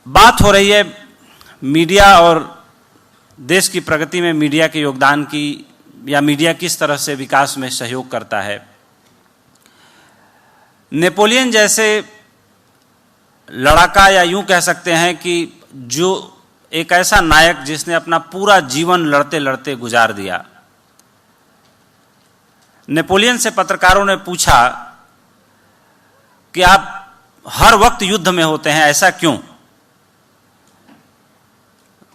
बात हो रही है मीडिया और देश की प्रगति में मीडिया के योगदान की, या मीडिया किस तरह से विकास में सहयोग करता है। नेपोलियन जैसे लड़ाका, या यूं कह सकते हैं कि जो एक ऐसा नायक जिसने अपना पूरा जीवन लड़ते लड़ते गुजार दिया। नेपोलियन से पत्रकारों ने पूछा कि आप हर वक्त युद्ध में होते हैं, ऐसा क्यों?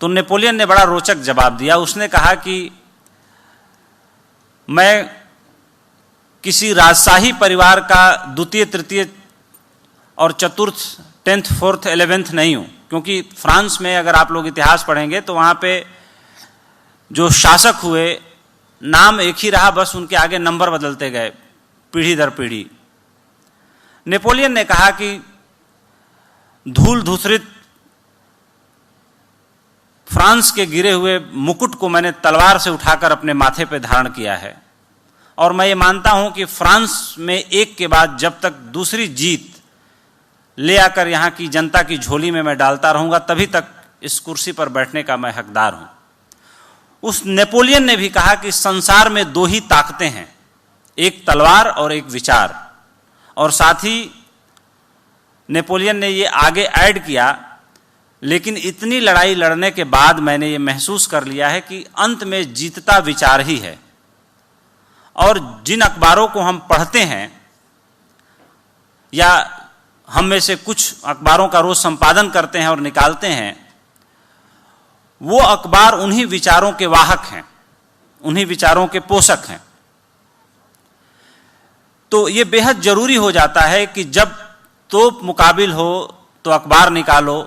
तो नेपोलियन ने बड़ा रोचक जवाब दिया। उसने कहा कि मैं किसी राजशाही परिवार का द्वितीय, तृतीय और चतुर्थ, 10th, 4th, 11th नहीं हूं, क्योंकि फ्रांस में अगर आप लोग इतिहास पढ़ेंगे तो वहां पे जो शासक हुए नाम एक ही रहा, बस उनके आगे नंबर बदलते गए पीढ़ी दर पीढ़ी। नेपोलियन ने कहा कि धूल धूसरित फ्रांस के गिरे हुए मुकुट को मैंने तलवार से उठाकर अपने माथे पर धारण किया है, और मैं ये मानता हूं कि फ्रांस में एक के बाद जब तक दूसरी जीत ले आकर यहां की जनता की झोली में मैं डालता रहूंगा, तभी तक इस कुर्सी पर बैठने का मैं हकदार हूं। उस नेपोलियन ने भी कहा कि संसार में दो ही ताकतें हैं, एक तलवार और एक विचार। और साथ ही नेपोलियन ने ये आगे ऐड किया, लेकिन इतनी लड़ाई लड़ने के बाद मैंने ये महसूस कर लिया है कि अंत में जीतता विचार ही है। और जिन अखबारों को हम पढ़ते हैं, या हम में से कुछ अखबारों का रोज संपादन करते हैं और निकालते हैं, वो अखबार उन्हीं विचारों के वाहक हैं, उन्हीं विचारों के पोषक हैं। तो ये बेहद जरूरी हो जाता है कि जब तोप मुकाबिल हो तो अखबार निकालो,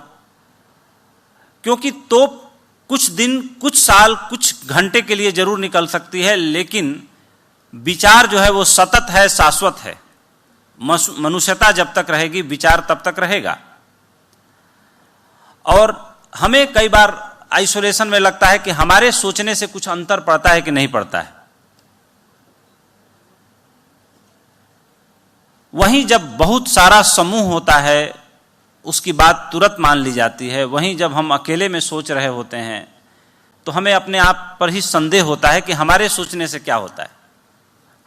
क्योंकि तोप कुछ दिन, कुछ साल, कुछ घंटे के लिए जरूर निकल सकती है, लेकिन विचार जो है वो सतत है, शाश्वत है। मनुष्यता जब तक रहेगी, विचार तब तक रहेगा। और हमें कई बार आइसोलेशन में लगता है कि हमारे सोचने से कुछ अंतर पड़ता है कि नहीं पड़ता है। वहीं जब बहुत सारा समूह होता है, उसकी बात तुरंत मान ली जाती है। वहीं जब हम अकेले में सोच रहे होते हैं तो हमें अपने आप पर ही संदेह होता है कि हमारे सोचने से क्या होता है,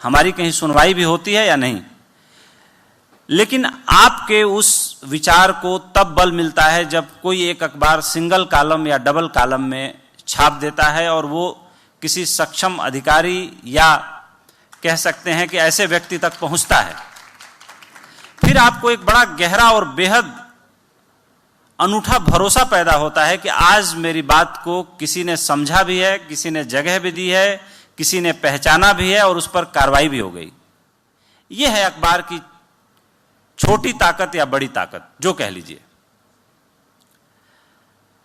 हमारी कहीं सुनवाई भी होती है या नहीं। लेकिन आपके उस विचार को तब बल मिलता है जब कोई एक अखबार सिंगल कॉलम या डबल कॉलम में छाप देता है, और वो किसी सक्षम अधिकारी या कह सकते हैं कि ऐसे व्यक्ति तक पहुंचता है। फिर आपको एक बड़ा गहरा और बेहद अनूठा भरोसा पैदा होता है कि आज मेरी बात को किसी ने समझा भी है, किसी ने जगह भी दी है, किसी ने पहचाना भी है, और उस पर कार्रवाई भी हो गई। यह है अखबार की छोटी ताकत या बड़ी ताकत, जो कह लीजिए।